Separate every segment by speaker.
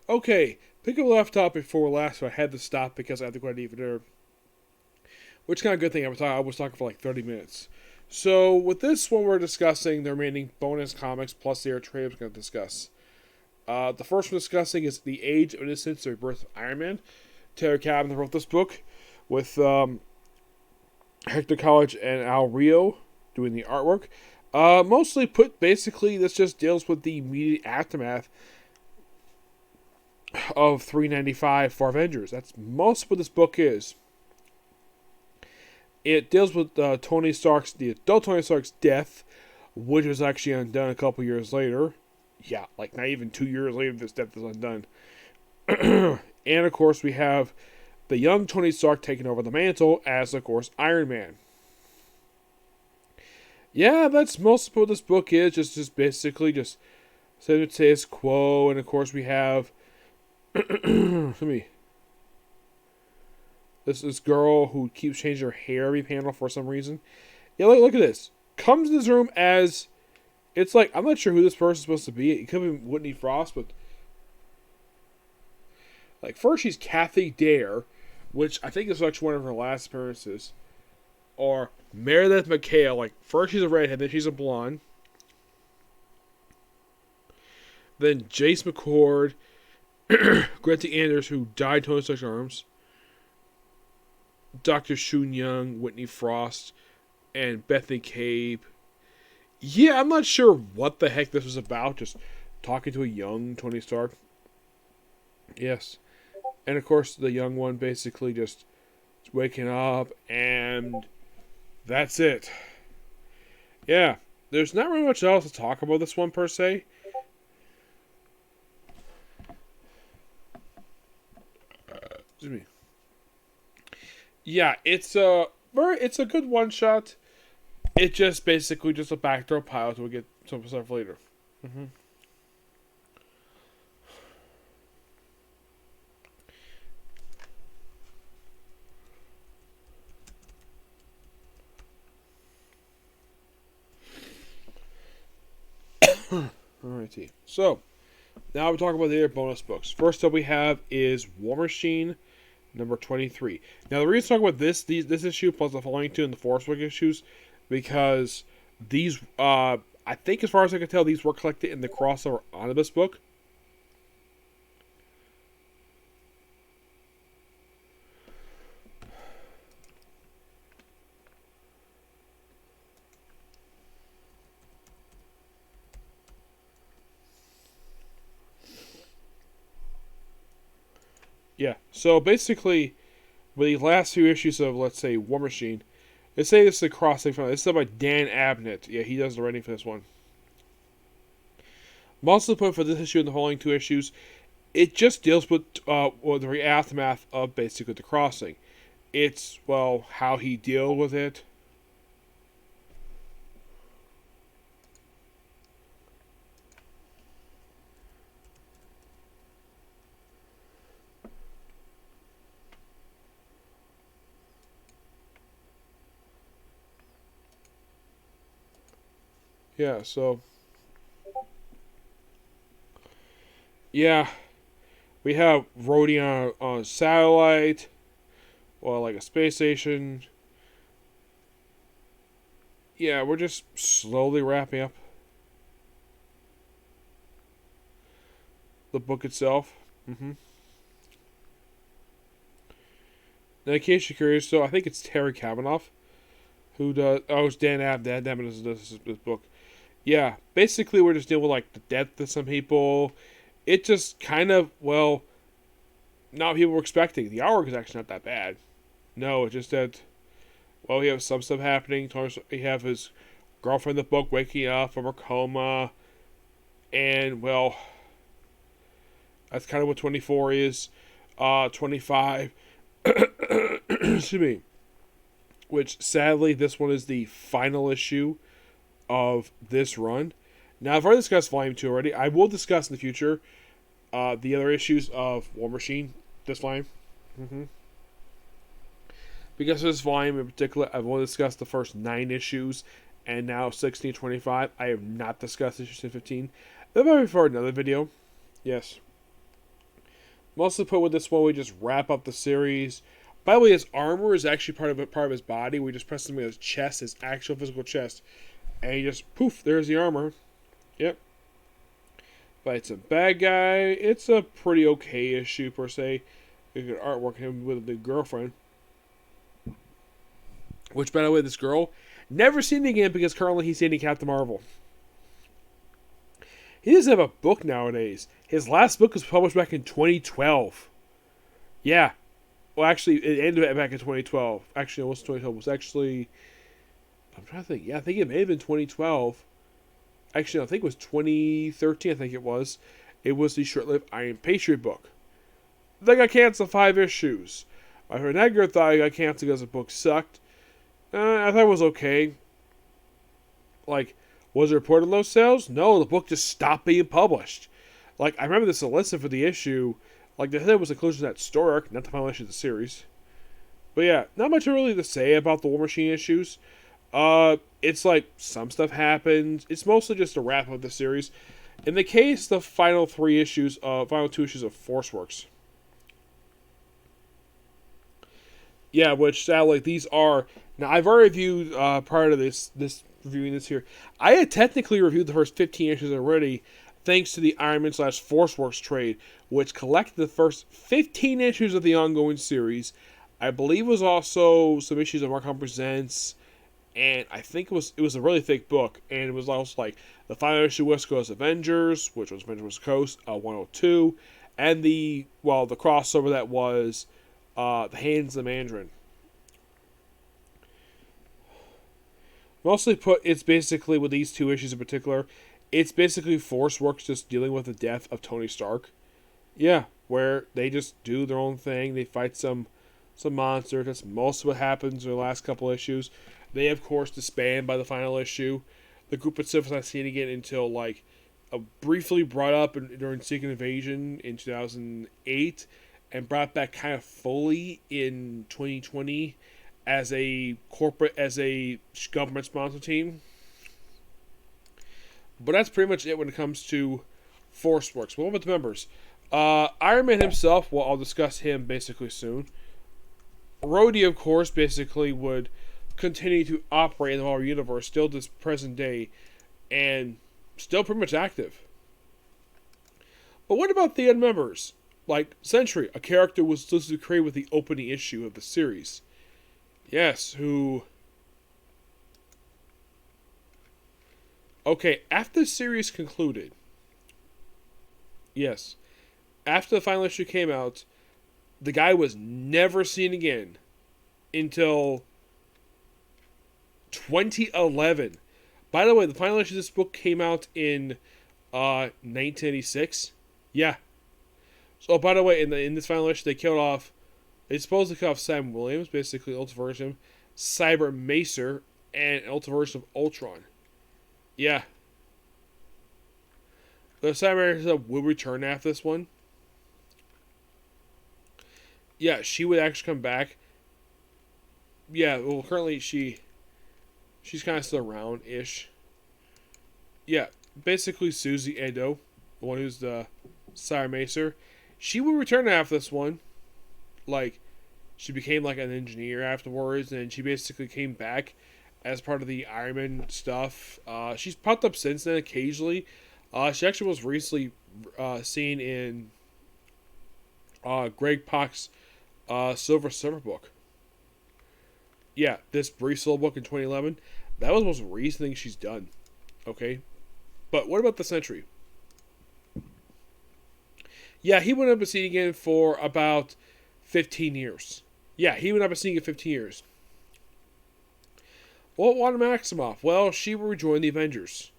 Speaker 1: Okay, pick up left up before last, so I had to stop because I had to go to eat dinner. Which kind of good thing. I was talking for like 30 minutes. So with this one, we're discussing the remaining bonus comics plus the air trade we're going to discuss. The first one discussing is The Age of Innocence, The Rebirth of Iron Man. Terry Cabin wrote this book with Hector College and Al Rio doing the artwork. Mostly put, basically, this just deals with the immediate aftermath of 395 for Avengers. That's most what this book is. It deals with the adult Tony Stark's death, which was actually undone a couple years later. Yeah, like not even 2 years later, this death is undone. And of course, we have the young Tony Stark taking over the mantle as, of course, Iron Man. Yeah, that's most of what this book is. Just basically just status quo, and of course we have this girl who keeps changing her hair every panel for some reason. Yeah, look at this. Comes in this room as it's like I'm not sure who this person's supposed to be. It could be Whitney Frost, but like first she's Kathy Dare, which I think is actually one of her last appearances. Or Meredith McHale. Like, first she's a redhead, then she's a blonde. Then Jace McCord, Greta Anders, who died Tony Stark's arms, Dr. Shun Young, Whitney Frost, and Bethany Cabe. Yeah, I'm not sure what the heck this was about, just talking to a young Tony Stark. Yes. And of course, the young one basically just waking up, and that's it. Yeah, there's not really much else to talk about this one per se. Excuse me. Yeah, it's a good one shot. It's just basically just a backdoor pilot. We'll get some stuff later. Mm-hmm. Alrighty. So, now we're talking about the other bonus books. First up we have is War Machine number 23. Now, the reason I'm talking about this issue plus the following two and the Force Week issues, because these, I think as far as I can tell, these were collected in the crossover omnibus book. Yeah, so basically, with the last few issues of, let's say, War Machine, let's say this is a crossing from this is by Dan Abnett. Yeah, he does the writing for this one. Mostly put for this issue and the following two issues, it just deals with the aftermath of basically the crossing. It's, well, how he dealt with it. Yeah, so yeah, we have Rhodey on a satellite, or like a space station. Yeah, we're just slowly wrapping up the book itself. Mm-hmm. Now, in case you're curious, so I think it's Terry Kavanaugh who does. Oh, it's Dan Abnett. Dan Abnett does this book. Yeah, basically we're just dealing with like the death of some people. It just kind of, well, not what people were expecting. The artwork is actually not that bad. No, it's just that, well, we have some stuff happening. We have his girlfriend in the book waking up from her coma. And, well, that's kind of what 24 is. 25. Excuse me. Which, sadly, this one is the final issue of this run. Now, I've already discussed Volume 2 already. I will discuss in the future the other issues of War Machine, this volume. Mm-hmm. Because of this volume in particular, I've only discussed the first 9 issues, and now 16 25. I have not discussed issues 15. That might be for another video. Yes. Mostly put with this one, we just wrap up the series. By the way, his armor is actually part of his body. We just press him in his chest, his actual physical chest, and he just poof. There's the armor. Yep. Fights a bad guy. It's a pretty okay issue per se. Good artwork him with the girlfriend. Which, by the way, this girl never seen again because currently he's dating Captain Marvel. He doesn't have a book nowadays. His last book was published back in 2012. Yeah. Well, actually, it ended back in 2012. Actually, it wasn't 2012. It was actually... I'm trying to think. Yeah, I think it may have been 2012. Actually, I think it was 2013, I think it was. It was the short-lived Iron Patriot book. They got canceled 5 issues. My friend Edgar thought it got canceled because the book sucked. I thought it was okay. Like, was it reported low sales? No, the book just stopped being published. Like, I remember the solicit for the issue. Like, they said it was the conclusion of that story arc, not the final issue of the series. But yeah, not much really to say about the War Machine issues. It's like, some stuff happens. It's mostly just a wrap of the series. In the case, the final 2 issues of Forceworks. Yeah, which sadly, these are... Now, I've already reviewed, prior to this reviewing this here, I had technically reviewed the first 15 issues already, thanks to the Iron Man / Forceworks trade, which collected the first 15 issues of the ongoing series. I believe it was also some issues of Mark Presents, and I think it was a really thick book, and it was also like the final issue of West Coast Avengers, which was Avengers West Coast 102, and the crossover that was The Hands of the Mandarin. Mostly put, it's basically, with these 2 issues in particular, it's basically Forceworks just dealing with the death of Tony Stark. Yeah, where they just do their own thing. They fight some monsters. That's most of what happens in the last couple issues. They, of course, disband by the final issue. The group itself is not seen again until, like, briefly brought up during Secret Invasion in 2008, and brought back kind of fully in 2020 as a government sponsor team. But that's pretty much it when it comes to Forceworks. What about the members? Iron Man himself, well, I'll discuss him basically soon. Rhodey, of course, basically would continue to operate in the Marvel Universe still to this present day, and still pretty much active. But what about the other members? Like Sentry, a character was supposed to create with the opening issue of the series. Yes, who... Okay, after the series concluded... Yes. After the final issue came out, the guy was never seen again until 2011. By the way, the final issue of this book came out in 1986. Yeah. So, by the way, in this final issue, they supposedly killed off Sam Williams, basically Ultimate version, Cyber Macer, and an Ultimate version of Ultron. Yeah. The Cyber Macer will return after this one. Yeah, she would actually come back. Yeah, well, currently she's kind of still around-ish. Yeah, basically Susie Edo, the one who's the Cyber Macer, she will return after this one. Like, she became like an engineer afterwards, and she basically came back as part of the Iron Man stuff. She's popped up since then occasionally. She actually was recently seen in Greg Pak's Silver Surfer book. Yeah, this brief solo book in 2011. That was the most recent thing she's done. Okay? But what about the Sentry? Yeah, he went up and seen again for about 15 years. Yeah, he went up and seen it 15 years. What Wanda Maximoff? Well, she will rejoin the Avengers.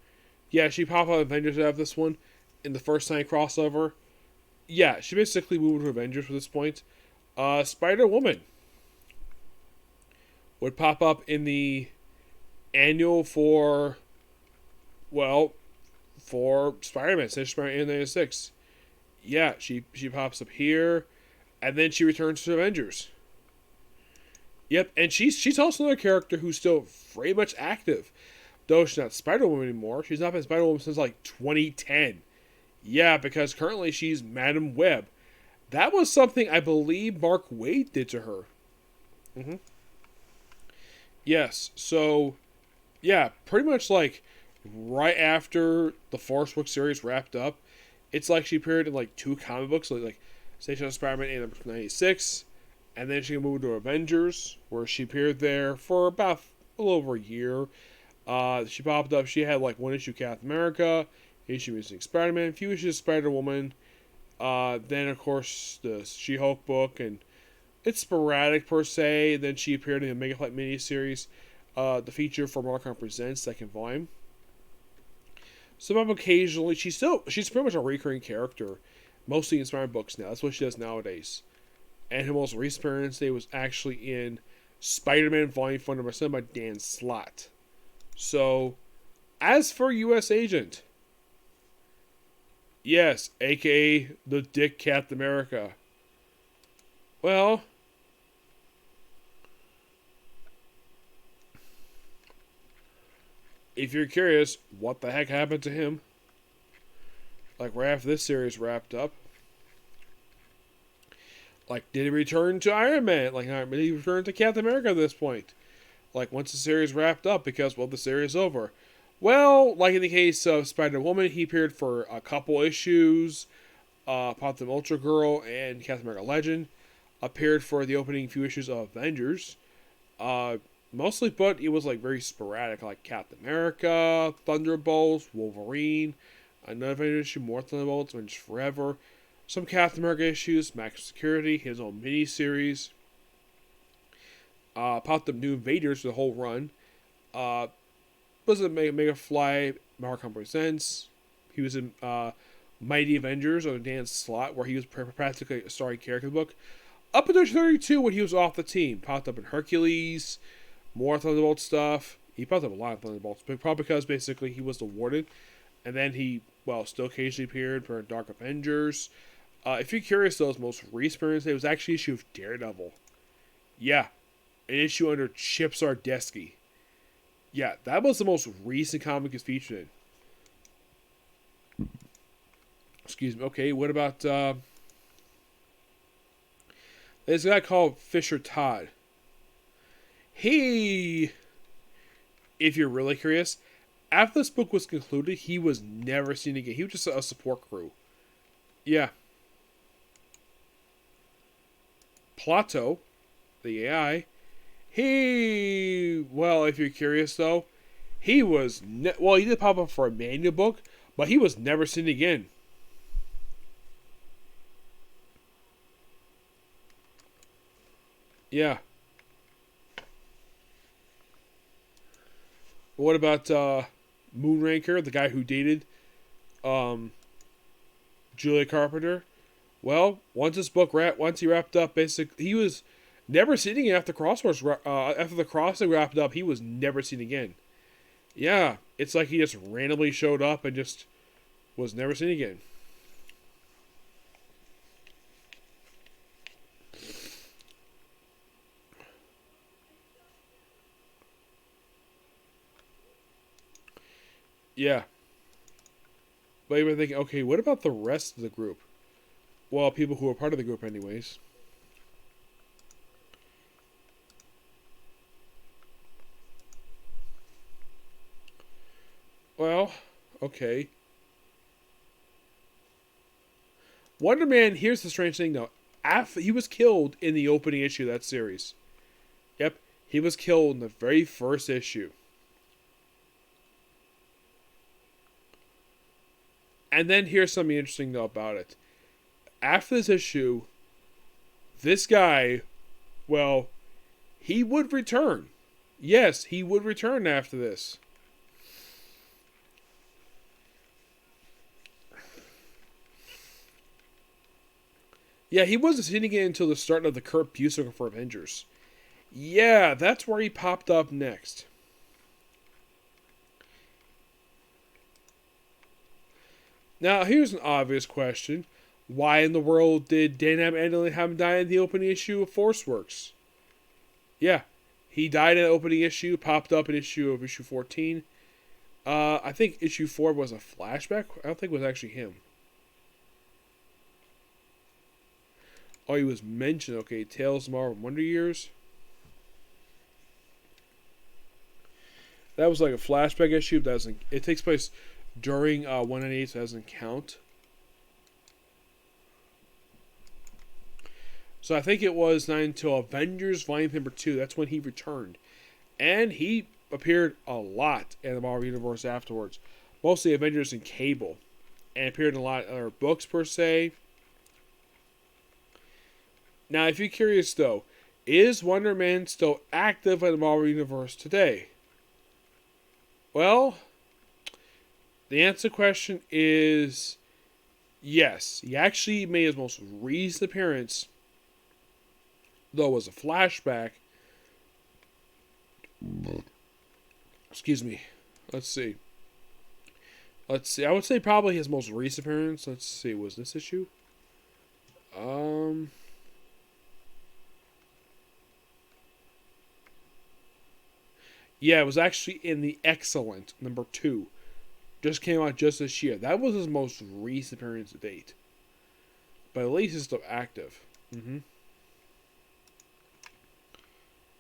Speaker 1: Yeah, she popped out Avengers out of this one in the first time crossover. Yeah, she basically moved to Avengers at this point. Spider-Woman would pop up in the annual for Spider-Man, Spider-Man 96. Yeah, she pops up here, and then she returns to Avengers. Yep, and she's also another character who's still very much active. Though she's not Spider-Woman anymore. She's not been Spider-Woman since like 2010. Yeah, because currently she's Madam Web. That was something I believe Mark Waid did to her. Mm-hmm. Yes. So, yeah, pretty much like right after the Force Book series wrapped up, it's like she appeared in like two comic books, like Station of Spider-Man in '96, and then she moved to Avengers, where she appeared there for about a little over a year. She popped up. She had like one issue Captain America, issue Missing Spider-Man, a few issues Spider Woman. Then of course the She-Hulk book, and it's sporadic per se. Then she appeared in the Mega Flight miniseries, the feature for Marvel Presents second volume. Some of occasionally she's pretty much a recurring character, mostly in Spider-Man books now. That's what she does nowadays. And her most recent appearance was actually in Spider-Man Volume 4 number 7 by Dan Slott. So, as for U.S. Agent, yes, aka the Dick Captain America. Well, if you're curious, what the heck happened to him? Like right after this series wrapped up, like did he return to Iron Man? Like did he return to Captain America at this point? Like once the series wrapped up, because well the series is over. Well, like in the case of Spider-Woman, he appeared for a couple issues. Popped up Ultra Girl and Captain America Legend appeared for the opening few issues of Avengers. Mostly, but it was like very sporadic, like Captain America, Thunderbolts, Wolverine, another Avengers issue, more Thunderbolts, Avengers Forever, some Captain America issues, Max Security, his own miniseries. Popped up New Invaders for the whole run. Was it Mega Fly, Marvel Presents. He was in Mighty Avengers on Dan Slott, where he was practically a starring character in the book. Up until 32, when he was off the team. Popped up in Hercules, more Thunderbolt stuff. He popped up a lot of Thunderbolts, but probably because basically he was awarded. And then he, well, still occasionally appeared for Dark Avengers. If you're curious, though, his most recent appearance, it was actually an issue of Daredevil. Yeah, an issue under Chip Zdarsky. Yeah, that was the most recent comic he's featured in. Excuse me. Okay, what about there's a guy called Fisher Todd. He, if you're really curious, after this book was concluded, he was never seen again. He was just a support crew. Yeah. Plato, the AI, well, if you're curious though, he was, he did pop up for a manual book, but he was never seen again. Yeah. What about Moonraker, the guy who dated Julia Carpenter? Well, once he wrapped up, basically he was never seen again after after the crossing wrapped up. He was never seen again. Yeah, it's like he just randomly showed up and just was never seen again. Yeah. But you were thinking, okay, what about the rest of the group? Well, people who are part of the group anyways. Well, okay. Wonder Man, here's the strange thing though. He was killed in the opening issue of that series. Yep, he was killed in the very first issue. And then here's something interesting though about it. After this issue, this guy, well, he would return. Yes, he would return after this. Yeah, he wasn't sitting in until the start of the Kurt Busiek for Avengers. Yeah, that's where he popped up next. Now, here's an obvious question. Why in the world did Dan Abnett have him die in the opening issue of Forceworks? Yeah, he died in the opening issue, popped up in issue 14. I think issue 4 was a flashback. I don't think it was actually him. Oh, he was mentioned. Okay, Tales of Marvel Wonder Years. That was like a flashback issue. That doesn't. It takes place during 198, so it doesn't count. So I think it was not until Avengers Volume Number 2. That's when he returned, and he appeared a lot in the Marvel Universe afterwards. Mostly Avengers and Cable, and appeared in a lot of other books per se. Now, if you're curious though, is Wonder Man still active in the Marvel Universe today? Well, the answer to the question is yes. He actually made his most recent appearance, though it was a flashback. Excuse me. Let's see. I would say probably his most recent appearance. Let's see. Was this issue? Yeah, it was actually in the Excellent number 2. Just came out just this year. That was his most recent appearance to date. But at least he's still active.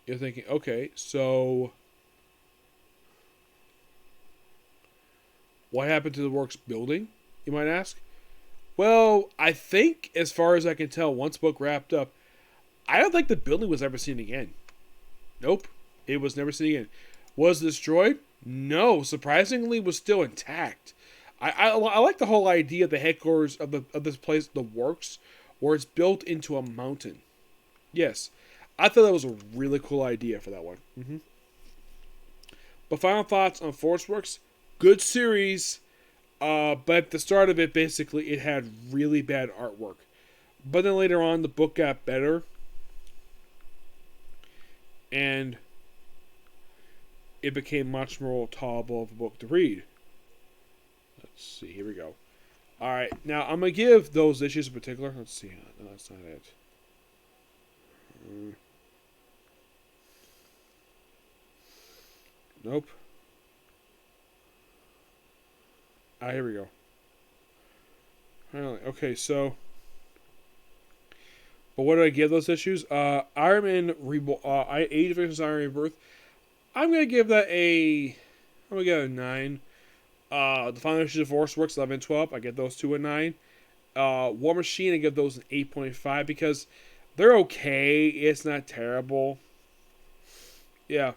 Speaker 1: You're thinking, okay, so what happened to the works building, you might ask? Well, I think, as far as I can tell, once the book wrapped up, I don't think the building was ever seen again. Nope. It was never seen again. Was it destroyed? No. Surprisingly, it was still intact. I like the whole idea of the headquarters of this place, the works, where it's built into a mountain. Yes. I thought that was a really cool idea for that one. But final thoughts on Forceworks. Good series. But at the start of it, basically, it had really bad artwork. But then later on, the book got better. And it became much more tolerable of a book to read. Let's see. Here we go. Alright. Now, I'm going to give those issues in particular. Let's see. No, that's not it. Nope. Here we go. Okay, so. But what do I give those issues? Iron Man Age of Innocence, Iron Rebirth. I'm gonna give that I'm gonna give it a 9. The final issues of Forceworks 11 and 12. I give those 2 a 9. War Machine, I give those an 8.5 because they're okay. It's not terrible. Yeah.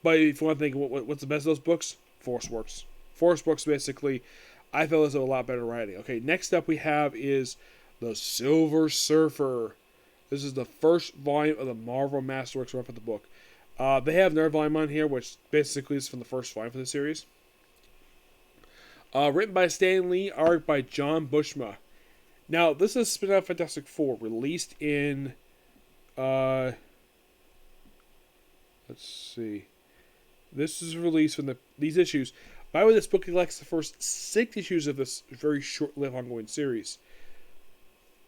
Speaker 1: But if you want to think, what's the best of those books? Forceworks. Forceworks, basically, I feel is a lot better writing. Okay, next up we have is The Silver Surfer. This is the first volume of the Marvel Masterworks run for the book. They have another volume on here, which basically is from the first volume for the series. Written by Stan Lee, art by John Buscema. Now, this is spin-off Fantastic Four, released in... let's see. This is released from these issues. By the way, this book collects the first 6 issues of this very short-lived ongoing series.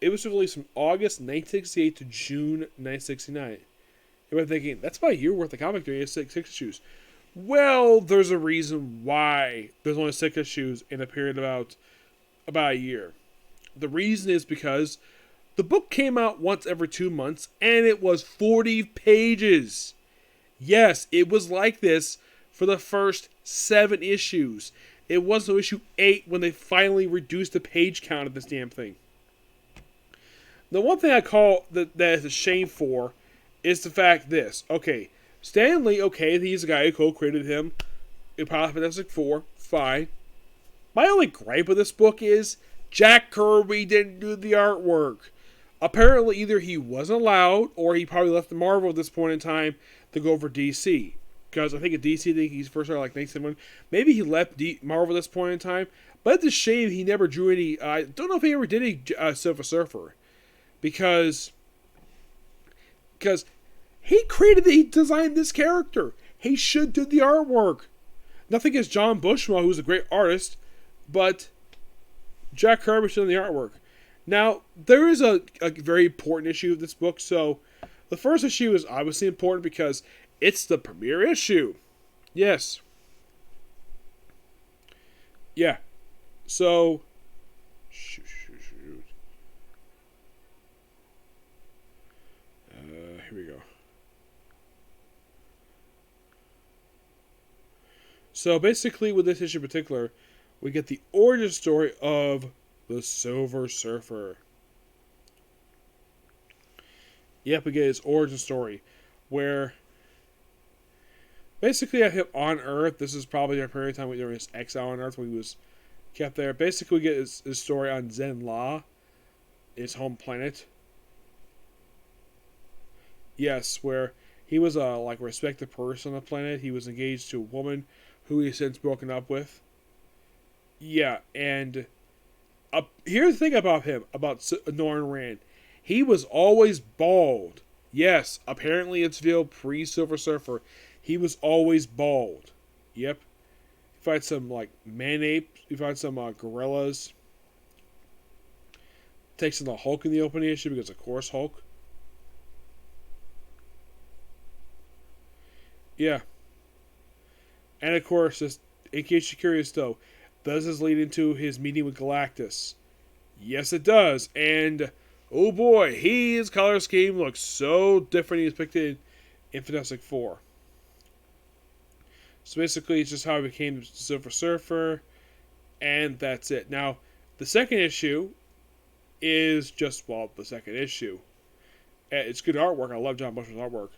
Speaker 1: It was released from August 1968 to June 1969. You might be thinking, that's about a year worth of comic during 6 issues. Well, there's a reason why there's only 6 issues in a period of about a year. The reason is because the book came out once every 2 months, and it was 40 pages. Yes, it was like this for the first 7 issues. It wasn't until issue 8 when they finally reduced the page count of this damn thing. The one thing I call that is a shame for is the fact this. Okay, Stan Lee, okay, he's the guy who co-created him in Fantastic Four, fine. My only gripe with this book is Jack Kirby didn't do the artwork. Apparently, either he wasn't allowed, or he probably left the Marvel at this point in time to go over DC. Because I think at DC, I think he's first started like 1971. Maybe he left Marvel at this point in time. But it's a shame he never drew any... I don't know if he ever did any Silver Surfer. Because he designed this character. He should do the artwork. Nothing against John Buscema, who's a great artist, but Jack Kirby should do the artwork. Now, there is a very important issue of this book. So, the first issue is obviously important because it's the premiere issue. Yes. Yeah. So, shoot. here we go. So basically, with this issue in particular, we get the origin story of the Silver Surfer. Yep, we get his origin story, where basically I him on Earth. This is probably the period of time during his exile on Earth when he was kept there. Basically, we get his story on Zen-La, his home planet. Yes, where he was a respected person on the planet. He was engaged to a woman who he's since broken up with. Yeah, and here's the thing about him, about Norrin Rand. He was always bald. Yes, apparently it's revealed pre-Silver Surfer. He was always bald. Yep. You find some, man-apes. You find some gorillas. Takes in the Hulk in the opening issue because, of course, Hulk. Yeah. And, of course, in case you're curious, though, does this lead into his meeting with Galactus? Yes, it does. And, oh boy, his color scheme looks so different. He's depicted in Fantastic Four. So basically, it's just how he became the Silver Surfer, and that's it. Now, the second issue is just, the second issue. It's good artwork. I love John Busher's artwork.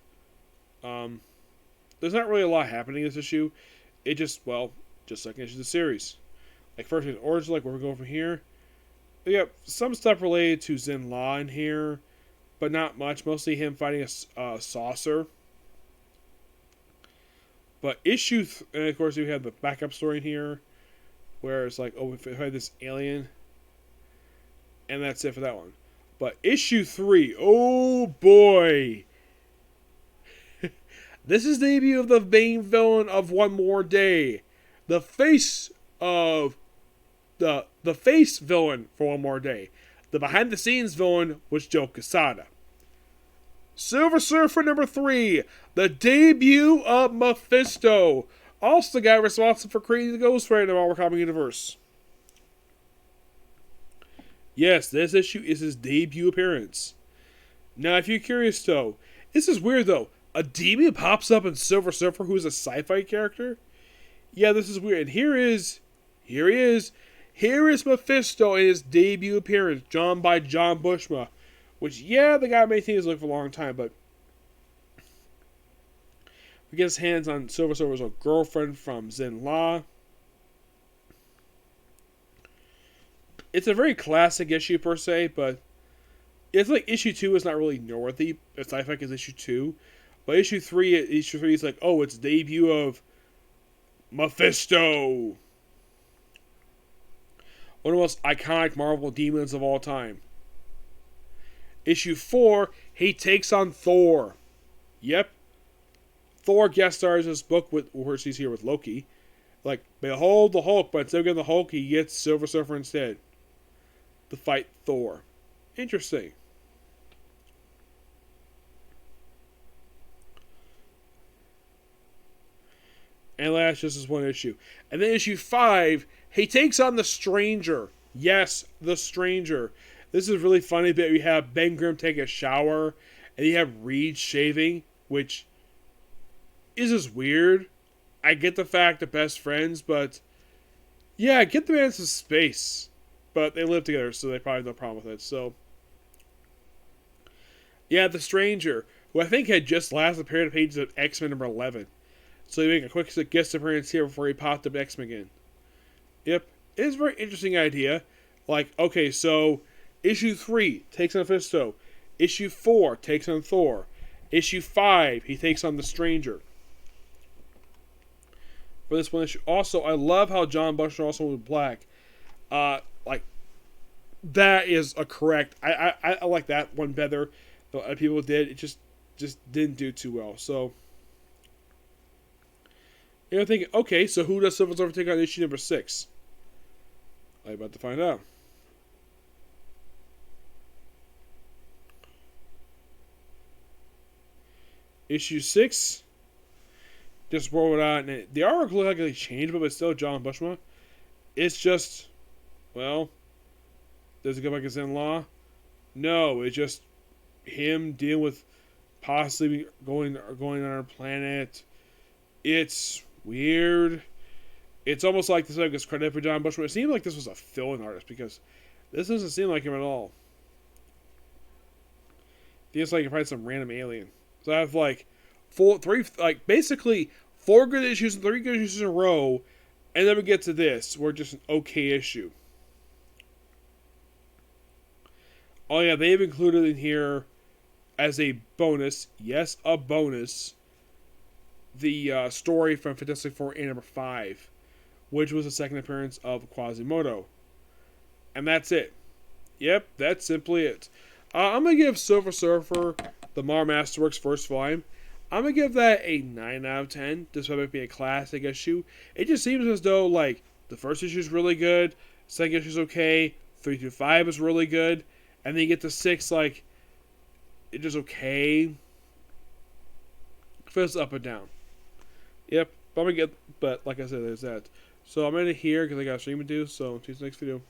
Speaker 1: There's not really a lot happening in this issue. It just second issue of the series. First, in origin, where we're going from here. We got some stuff related to Zen-La in here, but not much. Mostly him fighting a saucer. But and of course we have the backup story in here, where it's we fight this alien, and that's it for that one. But issue 3, oh boy, this is the debut of the main villain of One More Day, the face of the face villain for One More Day. The behind the scenes villain was Joe Quesada. Silver Surfer number 3, the debut of Mephisto. Also the guy responsible for creating the Ghost Rider in the Marvel Comics universe. Yes, this issue is his debut appearance. Now, if you're curious though, this is weird though. A demon pops up in Silver Surfer who is a sci-fi character? Yeah, this is weird. And here he is. Here is Mephisto in his debut appearance, drawn by John Buscema. Which, the guy made things look for a long time, but we get his hands on Silver Surfer's girlfriend from Zen-La. It's a very classic issue per se, but it's issue 2 is not really noteworthy. It's sci-fi is issue 2, but issue 3 is it's the debut of Mephisto, one of the most iconic Marvel demons of all time. Issue 4, he takes on Thor. Yep. Thor guest stars in this book where he's here with Loki. Behold the Hulk, but instead of getting the Hulk, he gets Silver Surfer instead. To fight Thor. Interesting. And last, just this one issue. And then issue 5, he takes on the Stranger. Yes, the Stranger. This is really funny that we have Ben Grimm take a shower, and you have Reed shaving, which is just weird. I get the fact they're best friends, but get the man some space. But they live together, so they probably have no problem with it. So, the Stranger, who I think had just last appeared on pages of X-Men number 11. So he made a quick guest appearance here before he popped up X-Men again. Yep, it is a very interesting idea. So issue 3 takes on Mephisto. Issue 4 takes on Thor. Issue 5, he takes on the Stranger. For this one issue. Also, I love how John Busher also was black. That is a correct. I like that one better than other people did. It just didn't do too well. So, you're thinking, okay, so who does Silver Surfer take on issue number 6? I'm about to find out. Issue 6, just roll it out, and the artwork looks like it changed, but it's still John Buscema. It's just, does it go back to Zen-La? No, it's just him dealing with possibly going on our planet. It's weird. It's almost like this gets credit for John Bushman. It seemed like this was a fill-in artist because this doesn't seem like him at all. Feels like you find some random alien. So I have like basically 4 good issues and 3 good issues in a row, and then we get to this, where it's just an okay issue. Oh yeah, they've included in here as a bonus, yes, a bonus, the story from Fantastic Four A number 5, which was the second appearance of Quasimodo. And that's it. Yep, that's simply it. I'm going to give Silver Surfer, the Marvel Masterworks first volume, I'm going to give that a 9 out of 10, despite it being a classic issue. It just seems as though, like, the first issue is really good, second issue is okay, 3 through 5 is really good, and then you get to 6, like, it's just okay. Feels up and down. Yep, but like I said, there's that. So I'm going to here because I got a stream to do, so see you next video.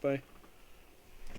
Speaker 1: Bye.